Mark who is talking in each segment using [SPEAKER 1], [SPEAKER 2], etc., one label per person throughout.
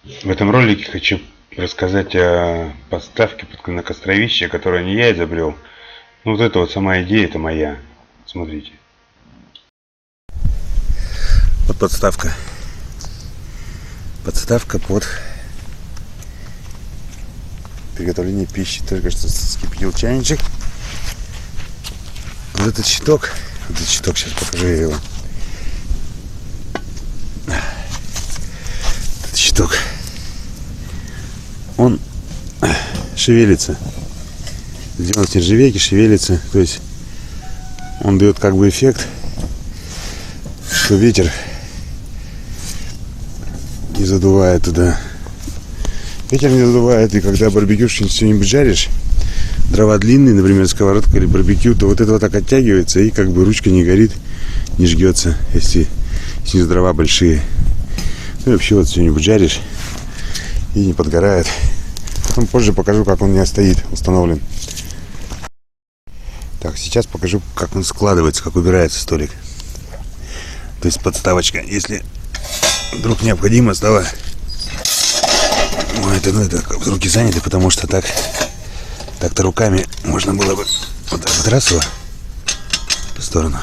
[SPEAKER 1] В этом ролике хочу рассказать о подставке на костровище, которую не я изобрел. Ну вот эта вот сама идея, это моя. Смотрите. Вот подставка. Подставка под приготовление пищи. Только что вскипятил чайничек. Вот этот щиток. Сейчас покажу я его. Этот щиток. Он шевелится. Сделан с нержавейки, шевелится. То есть он дает как бы эффект, что ветер не задувает туда. Ветер не задувает, и когда барбекю что-нибудь жаришь, дрова длинные, например, сковородка или барбекю, то вот это вот так оттягивается, и как бы ручка не горит, не жгется, если снизу дрова большие. Ну и вообще вот что-нибудь жаришь и не подгорает. Потом позже покажу, как он у меня стоит, установлен. Так, сейчас покажу, как он складывается, как убирается столик. То есть подставочка, если вдруг необходимо стало. Это руки заняты, потому что так-то руками можно было бы вот так вот раз его по сторону.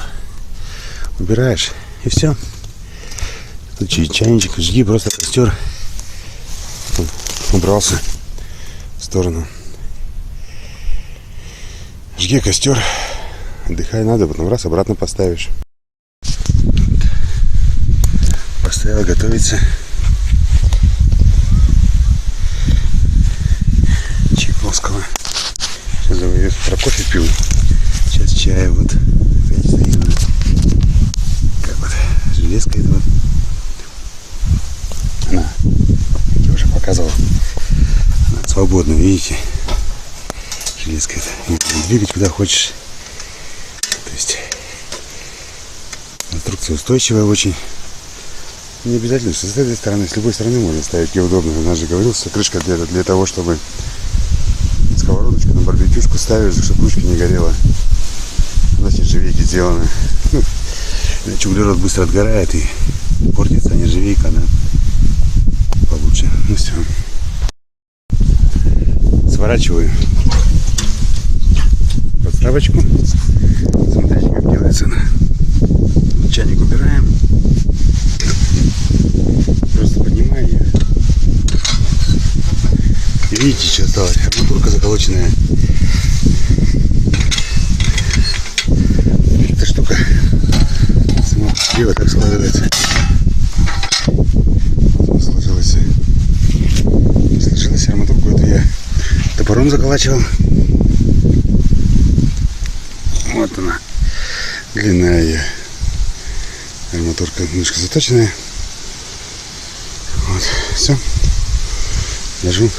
[SPEAKER 1] Убираешь, и все. Тут чайничек, жги, просто костер. Убрался в сторону. Жги костер, отдыхай надо, потом раз обратно поставишь. Поставил готовиться. Чайковского. Сейчас я с утра кофе пил. Сейчас чай вот. Опять стоим. Как вот железка это вот. Она, я уже показывал. Она свободна, видите. Железка это. Двигать куда хочешь. То есть конструкция устойчивая очень. Не обязательно, что с этой стороны, с любой стороны можно ставить, где удобно. Я же говорил, что крышка для того, чтобы сковородочку на барбекюшку ставишь, чтобы ручка не горела. Она с нержавейки сделана. Иначе углерод быстро отгорает и портится, а нержавейка она получше. Ну все. Сворачиваю подставочку. Смотрите, как делается она. Чайник убираем. Просто поднимаю ее. И видите, что осталось? Арматурка заколоченная. Эта штука сама дело так складывается. Сложилась арматурку, это я топором заколачивал. Вот она, длина ее. Арматурка немножко заточенная. Вот, все. Держу.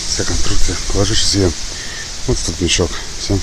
[SPEAKER 1] Вся конструкция. Положу сейчас ее вот в тот мешок. Все.